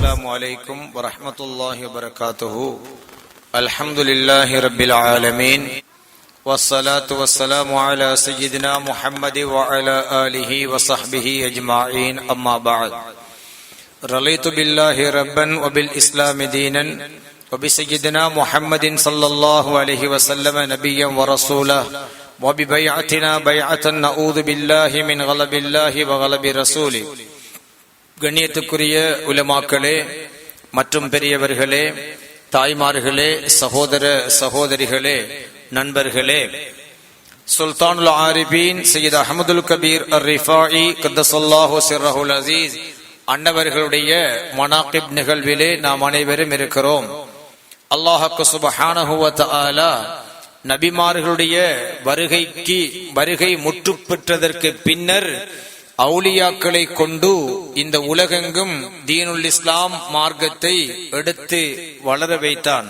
அஸ்ஸலாமு அலைக்கும் வரஹ்மத்துல்லாஹி வபரகாத்துஹு. அல்ஹம்துலில்லாஹி ரப்பில் ஆலமீன். வஸ்ஸலாத்து வஸ்ஸலாமு அலா சய்யிதினா முஹம்மதி வ அலா ஆலிஹி வ ஸஹ்பிஹி அஜ்மஈன். அம்மா பஅத். ரலைத்து பில்லாஹி ரப்பன் வ பில் இஸ்லாமி தீனன் வ பி சய்யிதினா முஹம்மதின் ஸல்லல்லாஹு அலைஹி வஸல்லம் நபிய்யன் வ ரசூலஹ் வ பி பைஅத்தினா பைஅத்தன் நஊது பில்லாஹி மின் கலபில்லாஹி வ கலபி ரசூலி. கண்ணியத்துக்குரிய உலமாக்களே மற்றும் பெரியவர்களே, தாய்மார்களே, சகோதர சகோதரிகளே, நண்பர்களே, சுல்தானுல் ஆரிபீன் சையத் அஹ்மதுல் கபீர் அர்-ரிஃபாயி கத்தஸல்லாஹு சிர்ரஹுல் அஸீஸ் அன்னவர்களுடைய மனாகிப் நிகழ்விலே நாம் அனைவரும் இருக்கிறோம். அல்லாஹ் சுப்ஹானஹு வ தஆலா நபிமார்களுடைய வருகை முற்றுப்பெற்றதற்கு பின்னர் அவுலியாக்களை கொண்டு இந்த உலகெங்கும் தீனுல் இஸ்லாம் மார்க்கத்தை எடுத்து வளர வைத்தான்.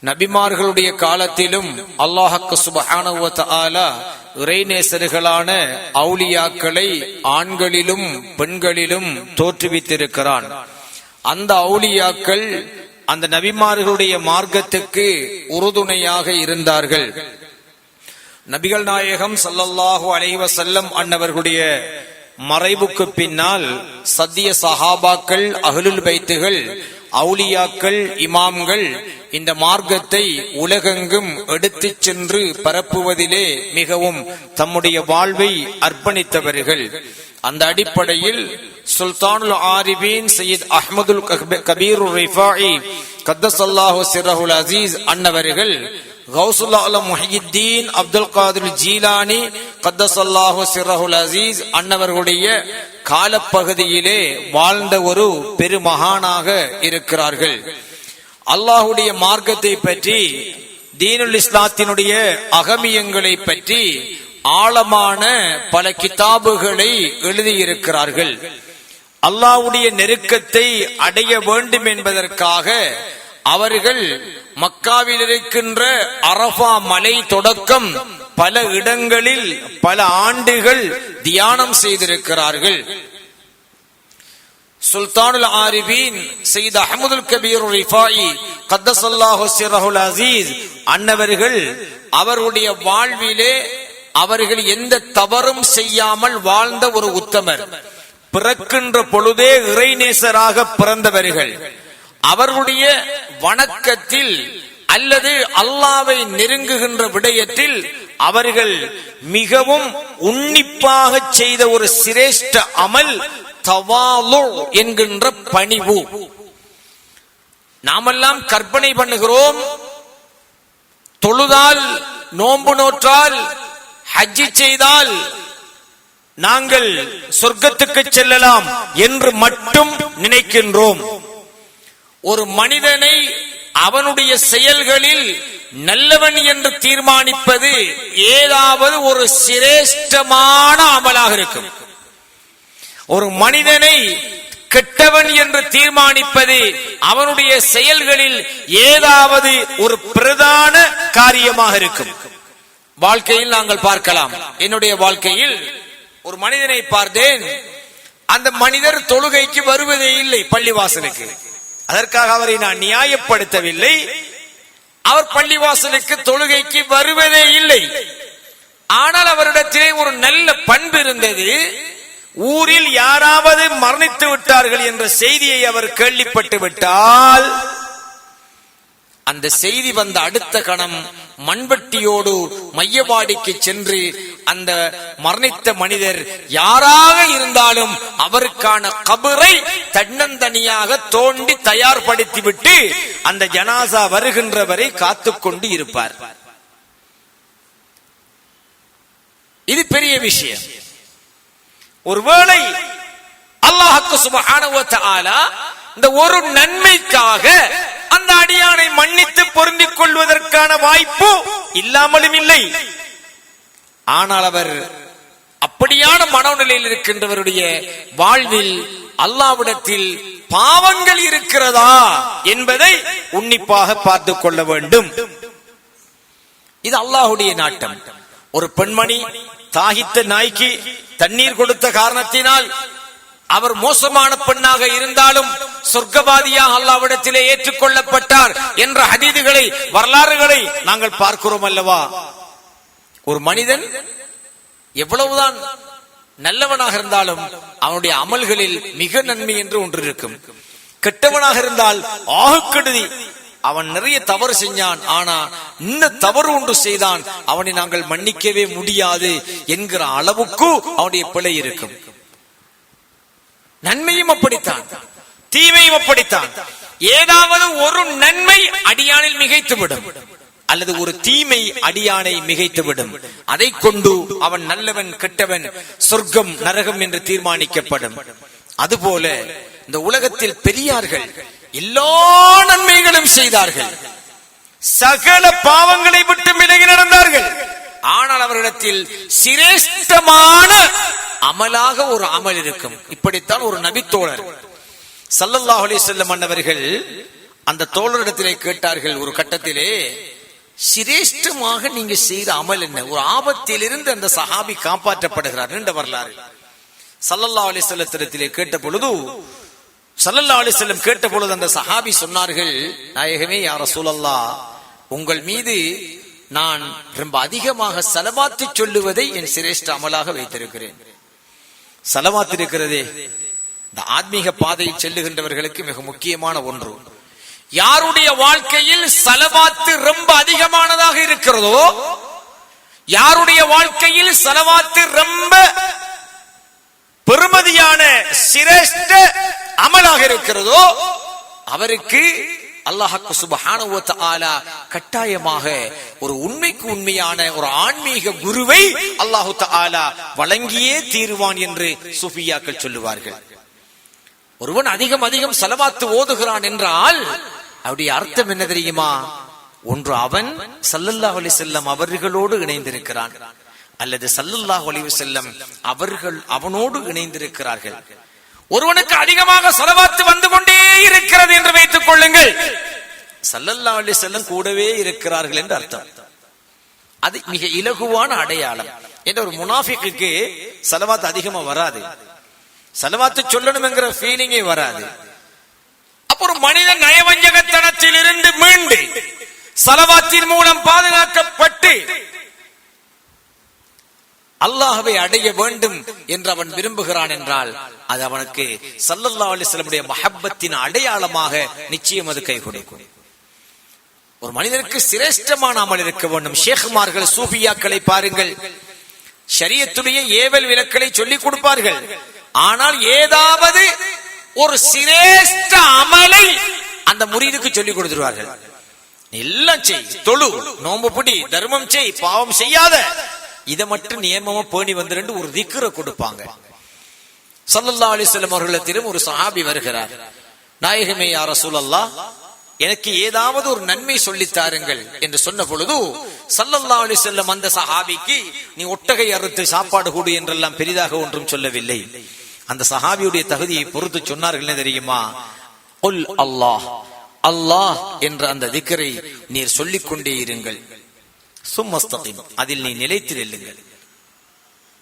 நபிமார்களுடைய காலத்திலும் அல்லாஹ் சுப்ஹானஹு வ தஆலா இறைநேசர்களான அவுலியாக்களை ஆண்களிலும் பெண்களிலும் தோற்றுவித்திருக்கிறான். அந்த அவுலியாக்கள் அந்த நபிமார்களுடைய மார்க்கத்துக்கு உறுதுணையாக இருந்தார்கள். நபிகள் நாயகம் ஸல்லல்லாஹு அலைஹி வஸல்லம் அன்னவர்களுடைய மறைவுக்கு பின்னால் சத்திய சஹாபாக்கள், அஹ்லுல் பைத்துகள், அவுலியாக்கள், இமாம்கள் இந்த மார்க்கத்தை உலகெங்கும் எடுத்துச் சென்று பரப்புவதிலே மிகவும் தம்முடைய வாழ்வை அர்ப்பணித்தவர்கள். அந்த அடிப்படையில் சுல்தானுல் ஆரிபீன் சையத் அஹ்மதுல் கபீர் ரிஃபாயி கத்தஸல்லாஹு சிர்ரஹுல் அஸீஸ் அன்னவர்கள் கௌசுல் ஆலம் முஹியுத்தீன் அப்துல் காதிர் ஜீலானி கத்தஸல்லாஹு சிர்ரஹுல் அஸீஸ் அன்னவர்களுடைய காலப்பகுதியிலே வாழ்ந்த ஒரு பெருமகானாக இருக்கிறார்கள். அல்லாஹுடைய மார்க்கத்தை பற்றி, தீனுல் இஸ்லாத்தினுடைய அகமியங்களை பற்றி ஆழமான பல கிதாபுகளை எழுதியிருக்கிறார்கள். அல்லாஹ்வுடைய நெருக்கத்தை அடைய வேண்டும் என்பதற்காக அவர்கள் மக்காவில் இருக்கின்ற அரஃபா மலை தொடக்கம் பல இடங்களில் பல ஆண்டுகள் தியானம் செய்திருக்கிறார்கள். சுல்தானுல் ஆரிபீன் சையத் அஹ்மதுல் கபீர் ரிஃபாயி கத்தஸல்லாஹு சிர்ரஹுல் அஸீஸ் அன்னவர்கள் அவருடைய வாழ்விலே அவர்கள் எந்த தவறும் செய்யாமல் வாழ்ந்த ஒரு உத்தமர். பிறக்கின்ற பொழுதே இறைநேசராக பிறந்தவர்கள். அவர்களுடைய வணக்கத்தில் அல்லது அல்லாஹ்வை நெருங்குகின்ற விடயத்தில் அவர்கள் மிகவும் உன்னிப்பாக செய்த ஒரு சிரேஷ்ட அமல் தவாலு என்கின்ற பணிவு. நாமெல்லாம் கற்பனை பண்ணுகிறோம், தொழுதால், நோன்பு நோற்றால், ஹஜ்ஜி செய்தால் நாங்கள் சொர்க்கத்துக்கு செல்லலாம் என்று மட்டும் நினைக்கின்றோம். ஒரு மனிதனை அவனுடைய செயல்களில் நல்லவன் என்று தீர்மானிப்பது ஏதாவது ஒரு சிரேஷ்டமான அமலாக இருக்கும். ஒரு மனிதனை கெட்டவன் என்று தீர்மானிப்பது அவனுடைய செயல்களில் ஏதாவது ஒரு பிரதான காரியமாக இருக்கும். வாழ்க்கையில் நாங்கள் பார்க்கலாம். என்னுடைய வாழ்க்கையில் ஒரு மனிதனை பார்த்தேன். அந்த மனிதர் தொழுகைக்கு வருவதே இல்லை பள்ளிவாசலுக்கு. அதற்காக அவரை நான் நியாயப்படுத்தவில்லை. அவர் பள்ளிவாசலுக்கு தொழுகைக்கு வருவதே இல்லை. ஆனால் அவரிடத்திலே ஒரு நல்ல பண்பு இருந்தது. ஊரில் யாராவது மரணித்து விட்டார்கள் என்ற செய்தியை அவர் கேள்விப்பட்டு விட்டால் அந்த செய்தி வந்த அடுத்த கணம் மண்வெட்டியோடு மையவாடிக்கு சென்று அந்த மரணித்த மனிதர் யாராக இருந்தாலும் அவருக்கான கபரை தன்னந்தனியாக தோண்டி தயார்படுத்திவிட்டு அந்த ஜனாசா வருகின்றவரை காத்துக்கொண்டு இருப்பார். இது பெரிய விஷயம். ஒருவேளை அல்லாஹ் சுப்ஹானஹு வ தஆலா இந்த ஒரு நன்மைக்காக அந்த அடியானை மன்னித்து பொருந்திக் கொள்வதற்கான வாய்ப்பு இல்லாமலும் இல்லை. ஆனால் அவர் அப்படியான மனநிலையில் இருக்கின்றவருடைய வாழ்வில் அல்லாஹ்விடத்தில் பாவங்கள் இருக்கிறதா என்பதை உன்னிப்பாக பார்த்துக் கொள்ள வேண்டும். இது அல்லாஹ்வுடைய நாட்டம். ஒரு பெண்மணி தாகித்த நாய்க்கு தண்ணீர் கொடுத்த காரணத்தினால் அவர் மோசமான பெண்ணாக இருந்தாலும் சொர்க்கவாதியாக அல்லாஹ்விடத்திலே ஏற்றுக்கொள்ளப்பட்டார் என்ற ஹதீதுகளை வரலாறுகளை நாங்கள் பார்க்கிறோம் அல்லவா. ஒரு மனிதன் எவ்வளவுதான் நல்லவனாக இருந்தாலும் அவனுடைய அமல்களில் மிக நன்மை என்று ஒன்று இருக்கும். கெட்டவனாக இருந்தால் ஆகக்கெடுதி, அவன் நிறைய தவறு செஞ்சான், ஆனா இன்னும் தவறு ஒன்று செய்தான், அவனை நாங்கள் மன்னிக்கவே முடியாது என்கிற அளவுக்கு அவனுடைய பிழை இருக்கும். நன்மையும் அப்படித்தான், தீமையும் அப்படித்தான். ஏதாவது ஒரு நன்மை அடியானில் மிகைத்துவிடும், அல்லது ஒரு தீமை அடியானை மிகைத்துவிடும். அதை கொண்டு அவன் நல்லவன் கெட்டவன், சொர்க்கம் நரகம் என்று தீர்மானிக்கப்படும். அதுபோல இந்த உலகத்தில் பெரியார்கள் எல்லா நன்மைகளும் செய்தார்கள், சகல பாவங்களை விட்டு விலகி நடந்தார்கள். ஆனால் அவர்களிடத்தில் சிரேஷ்டமான அமலாக ஒரு அமல் இருக்கும். இப்படித்தான் ஒரு நபித்தோழர் ஸல்லல்லாஹு அலைஹி வஸல்லம் அன்னவர்கள் அந்த தோழரிடத்திலே கேட்டார்கள். ஒரு கட்டத்திலே, சிரேஷ்டமாக நீங்க செய்த அமல் என்ன? ஒரு ஆபத்தில் இருந்து அந்த சஹாபி காப்பாற்றப்படுகிறார் என்ற வரலாறு. ஸல்லல்லாஹு அலைஹி வஸல்லத்திலே கேட்ட பொழுது, ஸல்லல்லாஹு அலைஹி வஸல்லம் கேட்ட பொழுது அந்த சஹாபி சொன்னார்கள், நாயகமே யா ரசூலல்லாஹ், உங்கள் மீது நான் ரொம்ப அதிகமாக ஸலவாத்து சொல்லுவதை என் சிரேஷ்ட அமலாக வைத்திருக்கிறேன். ஸலவாத் இருக்கிறதே, இந்த ஆத்மீக பாதையில் செல்லுகின்றவர்களுக்கு மிக முக்கியமான ஒன்று. யாருடைய வாழ்க்கையில் ஸலவாத்து ரொம்ப அதிகமானதாக இருக்கிறதோ, யாருடைய வாழ்க்கையில் ஸலவாத்து ரொம்ப பெருமதியான சிரேஷ்ட அமலாக இருக்கிறதோ, அவருக்கு அல்லாஹ் சுப்ஹானஹு வ தஆலா கட்டாயமாக ஒரு உண்மைக்கு உண்மையான ஒரு ஆன்மீக குருவை அல்லாஹ் தஆலா வழங்கியே தீருவான் என்று சூஃபியாக்கள் சொல்லுவார்கள். ஒருவன் அதிகம் அதிகம் ஸலவாத்து ஓதுகிறான் என்றால் அவருடைய அர்த்தம் என்ன தெரியுமா? ஒன்று, அவன் ஸல்லல்லாஹு அலைஹி வஸல்லம் அவர்களோடு இணைந்திருக்கிறான், அல்லது ஸல்லல்லாஹு அலைஹி வஸல்லம் அவர்கள் அவனோடு இணைந்திருக்கிறார்கள். ஒருவனுக்கு அதிகமாக ஸலவாத்து வந்து கொண்டே இருக்கிறது என்று வைத்துக் கொள்ளுங்கள், ஸல்லல்லாஹு அலைஹி வஸல்லம் கூடவே இருக்கிறார்கள் என்று அர்த்தம். அது மிக இலகுவான அடையாளம். என்ற ஒரு முனாஃபிக்குக்கு ஸலவாத்து அதிகமா வராது, ஸலவாத்து சொல்லணும் என்கிற ஃபீலிங்கே வராது. அப்ப ஒரு மனிதன் நயவஞ்சகத்தனத்தில் இருந்து மீண்டு ஸலவாத்தின் மூலம் பாதுகாக்கப்பட்டு அல்லாஹ்வை அடைய வேண்டும் என்று அவன் விரும்புகிறான் என்றால் அது அவனுக்கு ஸல்லல்லாஹு அலைஹி வஸல்லம் மஹப்பத்தின் அடையாளமாக நிச்சயம் அது கை கொடுக்கும். ஒரு மனிதனுக்கு சிரேஷ்டமான அமல் இருக்க வேண்டும். ஷேக்மார்கள், சூஃபியாக்களை பாருங்கள், ஷரியத்துடைய ஏவல் விலக்களை சொல்லிக் கொடுப்பார்கள். ஆனால் ஏதாவது ஒரு சிரேஷ்ட அமலை அந்த முரீதுக்கு சொல்லிக் கொடுத்துருவார்கள். எல்லாம் செய், தொழு, நோன்பு பிடி, தர்மம் செய், பாவம் செய்யாத, இதை மட்டும் நியமமா பேணி வந்துட்டு ஒரு திக்ர கொடுப்பாங்க. ஸல்லல்லாஹு அலைஹி வஸல்லம் அவர்களிடத்திலும் ஒரு சஹாபி வருகிறார். நாயகமே யா ரசூலல்லாஹ், எனக்கு ஏதாவது ஒரு நன்மை சொல்லித் தாருங்கள் என்று சொன்ன பொழுது ஸல்லல்லாஹு அலைஹி வஸல்லம் அந்த சஹாபிக்கு நீ ஒட்டகை அறுத்து சாப்பாடு கூடு என்றெல்லாம் பெரிதாக ஒன்றும் சொல்லவில்லை. அந்த சஹாபியுடைய தகுதியை பொறுத்து சொன்னார்கள் என்ன தெரியுமா? குல் அல்லாஹ், அல்லாஹ் என்ற அந்த திக்ரை நீர் சொல்லிக் கொண்டே இருங்கள், சும்மஸ்தகிம், அதில் நீ நிலைத்து நில்லுங்கள்.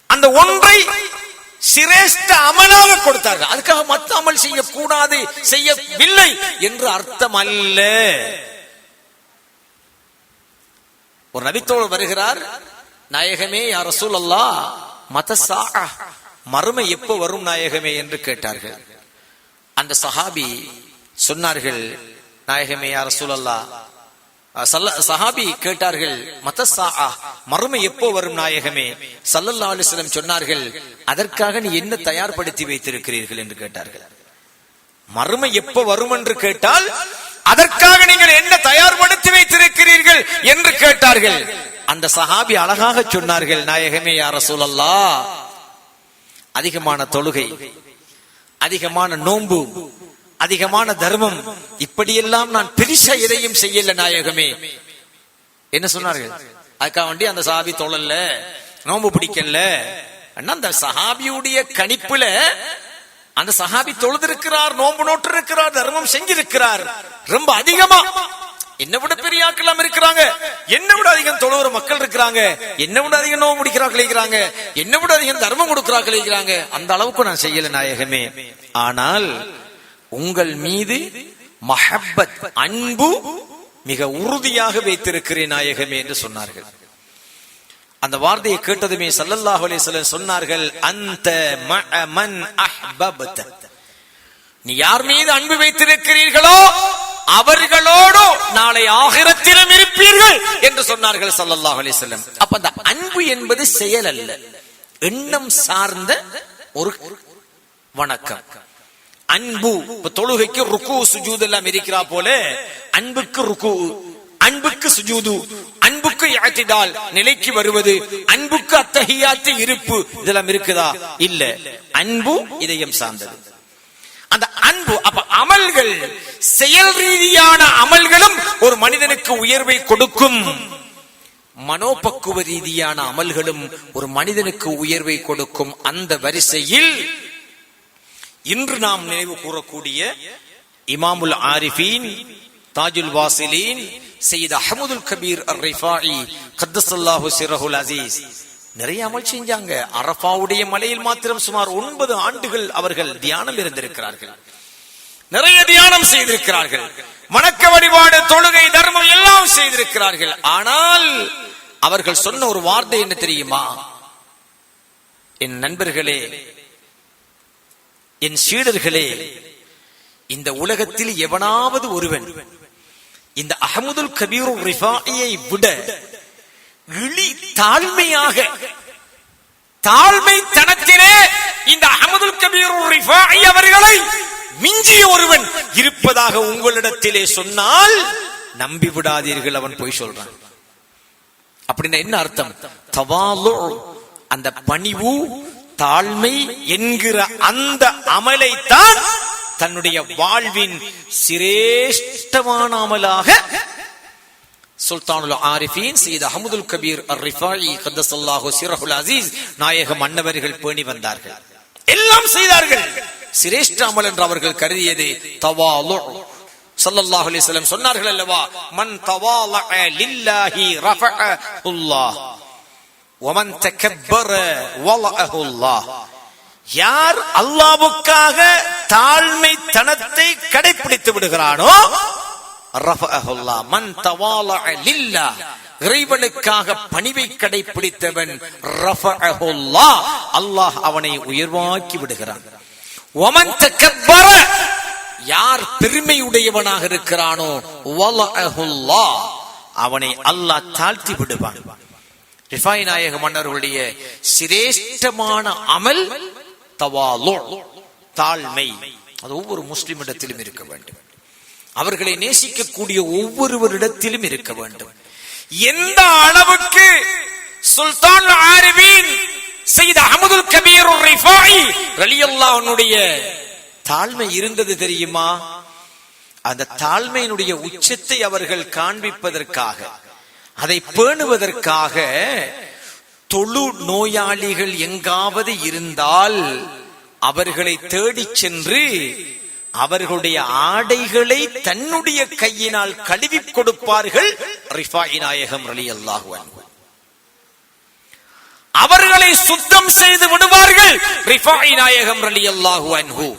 அந்த ஒன்றை சிரேஷ்ட அமலாக கொடுத்தார்கள். அதுக்காக மத்த அமல் செய்யக்கூடாது, செய்யவில்லை என்று அர்த்தம் அல்ல. ஒரு நபித்தோழர் வருகிறார், நாயகமே யா ரசூலல்லாஹ், மதஸாஅ, மறுமை எப்போ வரும் நாயகமே என்று கேட்டார்கள். அந்த சஹாபி சொன்னார்கள், நாயகமே யா ரசூலல்லாஹ், சஹாபி கேட்டார்கள், மதஸாஅ, மறுமை எப்போ வரும் நாயகமே? ஸல்லல்லாஹு அலைஹி வஸல்லம் சொன்னார்கள், அதற்காக நீ என்ன தயார்படுத்தி வைத்திருக்கிறீர்கள் என்று கேட்டார்கள். மறுமை எப்போ வரும் என்று கேட்டால் அதற்காக நீங்கள் என்ன தயார்படுத்தி வைத்திருக்கிறீர்கள் என்று கேட்டார்கள். அந்த சஹாபி அழகாக சொன்னார்கள், நாயகமே யா ரசூலல்லாஹ், அதிகமான தொழுகை, அதிகமான நோன்பு, அதிகமான தர்மம், இப்படியெல்லாம் நான் பெருசா எதையும் செய்யல நாயகமே. என்ன சொன்னார்கள்? அதுக்காக வேண்டி அந்த சஹாபி தொழல, நோன்பு பிடிக்கல. அந்த சஹாபியுடைய கணிப்புல அந்த சஹாபி தொழுதிருக்கிறார், நோன்பு நோட்டு இருக்கிறார், தர்மம் செஞ்சிருக்கிறார். ரொம்ப அதிகமா என்ன விட பெரிய ஆட்கள் இருக்கிறாங்க, என்ன விட அதிகம் தொழுகிற மக்கள் இருக்கிறாங்க, என்ன விட அதிகம் நோன்பு பிடிக்கிறார்கள் இருக்கிறாங்க, என்ன விட அதிகம் தர்மம் கொடுக்கிறார்கள் இருக்கிறாங்க. அந்த அளவுக்கு நான் செய்யல நாயகமே. ஆனால் உங்கள் மீது மஹப்பத் அன்பு மிக உறுதியாக வைத்திருக்கிறேன் நாயகமே என்று சொன்னார்கள். அந்த வார்த்தையை கேட்டதுமே ஸல்லல்லாஹு அலைஹி வஸல்லம் சொன்னார்கள், அந்த மஅ மன் அஹ்பப்த, நீ யார் மீது அன்பு வைத்திருக்கிறீர்களோ அவர்களோடு நாளை ஆகிரத்திலும் இருப்பீர்கள் என்று சொன்னார்கள் ஸல்லல்லாஹு அலைஹி வஸல்லம். அப்ப அந்த அன்பு என்பது செயல் அல்ல, எண்ணம் சார்ந்த ஒரு வணக்கம். அன்பு தொழுகைக்கு ருக்கு சுஜூத் எல்லாம் இருக்கிறா போல அன்புக்கு ருக்கு, அன்புக்கு சுஜூது, அன்புக்கு இஅ்திதால் நிலைக்கு வருவது, அன்புக்கு அத்தஹியாத்து இருப்பு, இதெல்லாம் இருக்குதா? இல்ல. அன்பு இதயம் சார்ந்தது. அந்த அன்பு அப்ப அமல்கள், செயல் ரீதியான அமல்களும் ஒரு மனிதனுக்கு உயர்வை கொடுக்கும். மனோபக்குவ ரீதியான அமல்களும் ஒரு மனிதனுக்கு உயர்வை கொடுக்கும். அந்த வரிசையில் இன்று நாம் நினைவு கூறக்கூடிய இமாமுல் ஆரிஃபீன், தாஜுல் வாசிலீன், சையத் அஹ்மதுல் கபீர் அர்-ரிஃபாயி கத்தஸல்லாஹு சிர்ரஹுல் அஸீஸ் நிறைய அமல் செஞ்சாங்க. அரஃபாவுடைய மலையில் மாத்திரம் சுமார் 9 ஆண்டுகள் அவர்கள் தியானம் இருந்திருக்கிறார்கள். நிறைய தியானம் செய்திருக்கிறார்கள். வணக்க வழிபாடு, தொழுகை, தர்மம் எல்லாம் செய்திருக்கிறார்கள். ஆனால் அவர்கள் சொன்ன ஒரு வார்த்தை என்ன தெரியுமா? என் நண்பர்களே, என் சீடர்களே, இந்த உலகத்தில் எவனாவது ஒருவன் இந்த அஹ்மதுல் கபீர் ரிஃபாயியை விட தாழ்மையாக, தாழ்மை தனத்திலே இந்த அஹ்மதுல் கபீர் ரிஃபாயி அவர்களை மிஞ்சிய ஒருவன் இருப்பதாக உங்களிடத்திலே சொன்னால் நம்பி விடாதீர்கள், அவன் போய் சொல்றான். அப்படின்னா என்ன அர்த்தம்? தவாலு, அந்த பணிவு, தாழ்மை என்கிற அந்த அமலைத்தான் தன்னுடைய வாழ்வின் சிரேஷ்டமான அமலாக சுல்தானுல் ஆரிஃபீன் சையத் அஹ்மதுல் கபீர் அர்-ரிஃபாயி கத்தஸல்லாஹு சிர்ரஹுல் அஸீஸ் நாயகம் அன்னவர்கள் பேணி வந்தார்கள். எல்லாம் செய்தார்கள். சிரேஷ்ட அமல் என்று அவர்கள் கருதியது தவாலு. ஸல்லல்லாஹு அலைஹி வஸல்லம் சொன்னார்கள் அல்லவா, மன் தவாலஅ லில்லாஹி ரஃபஅஹுல்லாஹ் வமன் தகப்பர வலஅஹுல்லாஹ். யார் அல்லாஹ்வுக்காக தாழ்மை தனத்தை கடைபிடித்து விடுகிறானோ ரஃபஅஹுல்லாஹ். மன் தவாலஅ லில்லாஹ், இறைவனுக்காக பணிவை கடைபிடித்தவன் ரஃபஅஹுல்லாஹ், அல்லாஹ் அவனை உயர்வாக்கி விடுகிறான். வமன் தகப்பர, யார் பெருமையுடையவனாக இருக்கிறானோ வலஅஹுல்லாஹ், அவனை அல்லாஹ் தாழ்த்தி விடுவான். ரிஃபாயி நாயக மன்னர்களுடைய சிரேஷ்டமான அமல் தவாலு, தாழ்மை. அது ஒவ்வொரு முஸ்லிமிடத்திலும் இருக்க வேண்டும். அவர்களை நேசிக்கக்கூடிய ஒவ்வொருவரிடத்திலும் இருக்க வேண்டும். எந்த அளவுக்கு சுல்தான் ஆரிஃபீன் சையத் அஹ்மதுல் கபீர் ரிஃபாயி ரலியல்லாஹு அன்ஹுடைய தாழ்மை இருந்தது தெரியுமா? அந்த தாழ்மையினுடைய உச்சத்தை அவர்கள் காண்பிப்பதற்காக, அதை பேணுவதற்காக தொழு நோயாளிகள் எங்காவது இருந்தால் அவர்களை தேடிச் சென்று அவர்களுடைய ஆடைகளை தன்னுடைய கையினால் கழுவி கொடுப்பார்கள் ரிஃபாயி நாயகம் ரலியல்லாஹு அன்ஹு. அவர்களை சுத்தம் செய்து விடுவார்கள் ரிஃபாயி நாயகம் ரலியல்லாஹு அன்ஹு.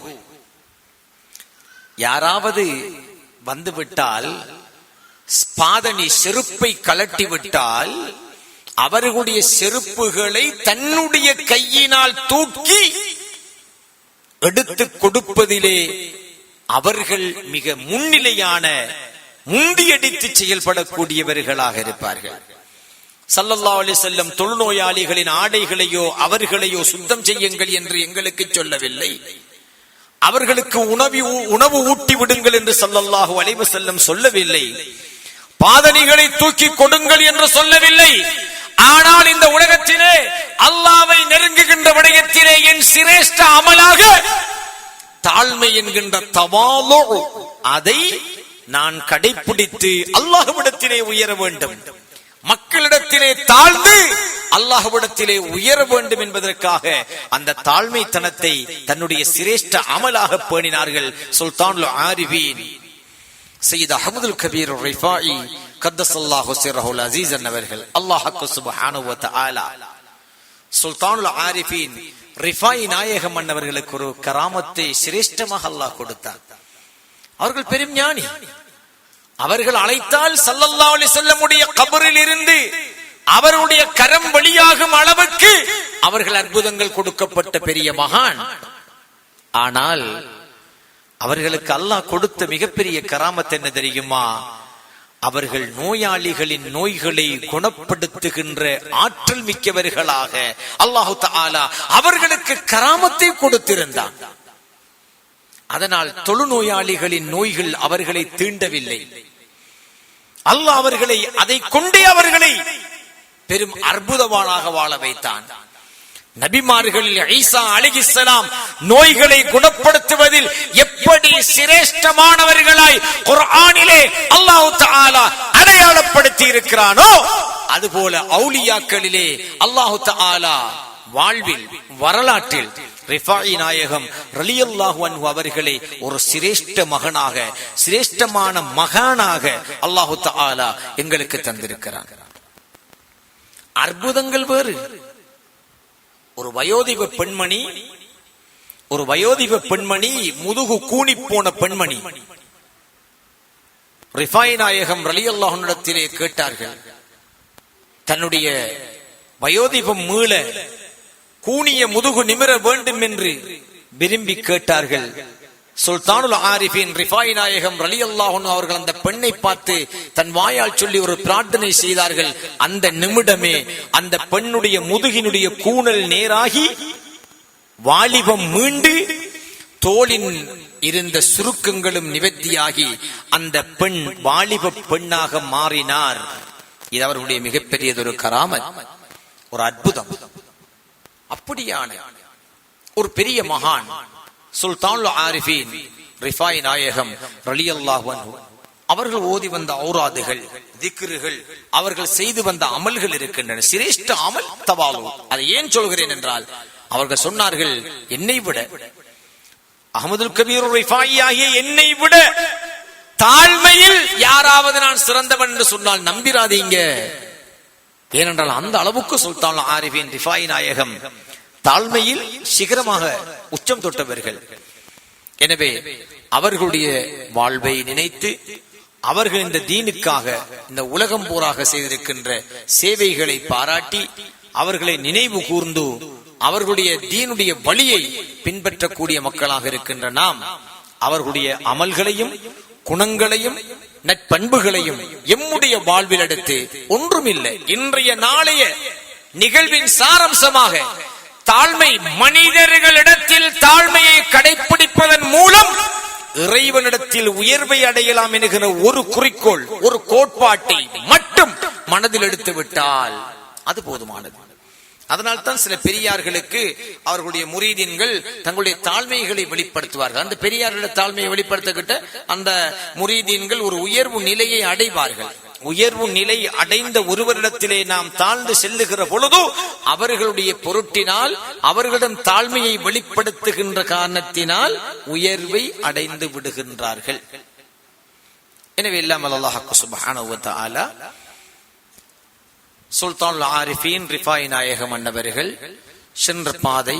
யாராவது வந்துவிட்டால், பாதணி செருப்பை கலட்டி விட்டால் அவர்களுடைய செருப்புகளை தன்னுடைய கையினால் தூக்கி எடுத்து கொடுப்பதிலே அவர்கள் மிக முன்னிலையான, முந்தியடித்து செயல்படக்கூடியவர்களாக இருப்பார்கள். ஸல்லல்லாஹு அலைஹி வஸல்லம் தொழுநோயாளிகளின் ஆடைகளையோ அவர்களையோ சுத்தம் செய்யுங்கள் என்று எங்களுக்கு சொல்லவில்லை. அவர்களுக்கு உணவு ஊட்டி விடுங்கள் என்று ஸல்லல்லாஹு அலைஹி வஸல்லம் சொல்லவில்லை. பாதணிகளை தூக்கி கொடுங்கள் என்று சொல்லவில்லை. ஆனால் இந்த உலகத்திலே அல்லாஹ்வை நெருங்குகின்ற விடயத்திலே என் சிரேஷ்ட அமலாக தாழ்மை என்கின்ற தவாலு, அதை நான் கடைபிடித்து அல்லாஹ்விடத்திலே உயர வேண்டும். மக்களிடத்திலே தாழ்ந்து அல்லாஹ்விடத்திலே உயர வேண்டும் என்பதற்காக அந்த தாழ்மை தனத்தை தன்னுடைய சிரேஷ்ட அமலாக பேணினார்கள் சுல்தானுல் ஆரிஃபீன் சையத் அஹ்மதுல் கபீர் ரிஃபாயி கத்தஸல்லாஹு சிர்ரஹுல் அஸீஸ் அவர்கள். அல்லாஹ் சுப்ஹானஹு வ தஆலா சுல்தானுல் ஆரிஃபீன் ரிஃபாயி நாயகம் அன்னவர்களுக்கு ஒரு கராமத்தை சிரேஷ்டமாக அல்லாஹ் கொடுத்தார். அவர்கள் பெரும் ஞானி. அவர்கள் அழைத்தால் ஸல்லல்லாஹு அலைஹி வஸல்லமுடைய கபரில் இருந்து அவருடைய கரம் வெளியாகும் அளவுக்கு அவர்கள் அற்புதங்கள் கொடுக்கப்பட்ட பெரிய மகான். ஆனால் அவர்களுக்கு அல்லாஹ் கொடுத்த மிகப்பெரிய கராமத் என்ன தெரியுமா? அவர்கள் நோயாளிகளின் நோய்களை குணப்படுத்துகின்ற ஆற்றல் மிக்கவர்களாக அல்லாஹு தஆலா அவர்களுக்கு கராமத்தை கொடுத்திருந்தான். அதனால் தொழுநோயாளிகளின் நோய்கள் அவர்களை தீண்டவில்லை. அல்லாஹ் அவர்களை அதை கொண்டே அவர்களை பெரும் அற்புதவானாக வாழ வைத்தான். நபிமார்களில் ஈசா அலைஹிஸ்ஸலாம் நோய்களை குணப்படுத்துவதில் எப்படி சிரேஷ்டமானவர்களாய் குர்ஆனிலே அல்லாஹ் தஆலா அடையாளப்படுத்தி இருக்கிறானோ, அதுபோல அவுலியாக்களிலே அல்லாஹ் தஆலா வாழ்வில் வரலாற்றில் ரிஃபாயி நாயகம் ரலியல்லாஹு அன்ஹு அவர்களை ஒரு சிரேஷ்ட மகனாக, சிரேஷ்டமான மகானாக அல்லாஹ் தஆலா எங்களுக்கு தந்திருக்கிறார். அற்புதங்கள் வேறு. ஒரு வயோதிப பெண்மணி முதுகு கூனி போன பெண்மணி ரிஃபாயி நாயகம் ரலியல்லாஹு அன்ஹு கேட்டார்கள். தன்னுடைய வயோதிபம் மீள கூனிய முதுகு நிமிர வேண்டும் என்று விரும்பி கேட்டார்கள். சுல்தானுல் ஆரிஃபின் ரிஃபாயி நாயகம் ரலியல்லாஹு அன்ஹு அவர்கள் அந்த பெண்ணை பார்த்து தன் வாயால் சொல்லி ஒரு பிரார்த்தனை செய்தார்கள். அந்த நிமிடமே அந்த பெண்ணுடைய முதுகினுடைய கூணல் நேராகி வாலிபம் மீண்டு தோளின் இருந்த சுருக்கங்களும் நிவர்த்தியாகி அந்த பெண் வாலிப பெண்ணாக மாறினார். இது அவருடைய மிகப்பெரியதொரு கராமத், ஒரு அற்புதம். அப்படியான ஒரு பெரிய மகான் சுல்தானுல் ஆரிஃபின் ரிஃபாயி நாயகம் ரலியல்லாஹு அன்ஹு அவர்கள் ஓதி வந்த ஔராதுகள், திக்ருகள், அவர்கள் செய்து வந்த அமல்கள் இருக்கின்றன. சிரேஷ்ட அமல் தவாலு. அதை ஏன் சொல்கிறேன் என்றால், அவர்கள் சொன்னார்கள், என்னை விட அஹ்மதுல் கபீர் ரிஃபாயி ஆகிய என்னை விட தாழ்மையில் யாராவது நான் சிறந்தவன் என்று சொன்னால் நம்பிராதீங்க. ஏனென்றால் அந்த அளவுக்கு சுல்தானுல் ஆரிஃபின் ரிஃபாயி நாயகம் தாழ்மையில் சிகரமாக உச்சம் தொட்டவர்கள். எனவே அவர்களுடைய வாழ்வை நினைத்து அவர்கள் இந்த தீனுக்காக இந்த உலகம் பூராக செய்திருக்கின்ற சேவைகளை பாராட்டி அவர்களை நினைவு கூர்ந்து அவர்களுடைய தீனுடைய வழியை பின்பற்றக்கூடிய மக்களாக இருக்கின்ற நாம் அவர்களுடைய அமல்களையும் குணங்களையும் நற்பண்புகளையும் எம்முடைய வாழ்வில் எடுத்து ஒன்றுமில்லை. இன்றைய நாளைய நிகழ்வின் சாரம்சமாக தாழ்மை, மனிதர்களிடத்தில் தாழ்மையை கடைபிடிப்பதன் மூலம் இறைவனிடத்தில் உயர்வை அடையலாம் என்கிற ஒரு குறிக்கோள், ஒரு கோட்பாட்டை மட்டும் மனதில் எடுத்து விட்டால் அது போதுமானது. அதனால்தான் சில பெரியார்களுக்கு அவர்களுடைய முரீதீன்கள் தங்களுடைய தாழ்மைகளை வெளிப்படுத்துவார்கள். அந்த பெரியார்களுடைய தாழ்மையை வெளிப்படுத்திக்கிட்ட அந்த முரீதீன்கள் ஒரு உயர்வு நிலையை அடைவார்கள். உயர்வு நிலை அடைந்த ஒருவரிடத்திலே நாம் தாழ்ந்து செல்லுகிற பொழுதோ அவர்களுடைய பொருட்டினால் அவர்களிடம் தாழ்மையை வெளிப்படுத்துகின்ற காரணத்தினால் உயர்வை அடைந்து விடுகின்றார்கள். எனவே இல்லாமல் அல்லாஹ் சுப்ஹானஹு வ தஆலா சுல்தானுல் ஆரிஃபின் ரிஃபாயி நாயகம் அன்னவர்கள் சென்ற பாதை,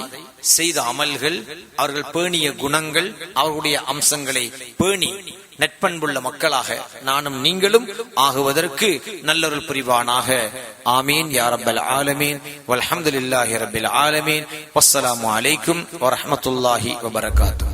செய்த அமல்கள், அவர்கள் பேணிய குணங்கள், அவர்களுடைய அம்சங்களை பேணி நட்பண்புள்ள மக்களாக நானும் நீங்களும் ஆகுவதற்கு நல்லொரு புரிவானாக. ஆமீன் யா ரப்பல் ஆலமீன். வல்ஹம்துலில்லாஹி ரப்பில் ஆலமீன். வஸ்ஸலாமு அலைக்கும் வரஹ்மத்துல்லாஹி வபரகாத்துஹு.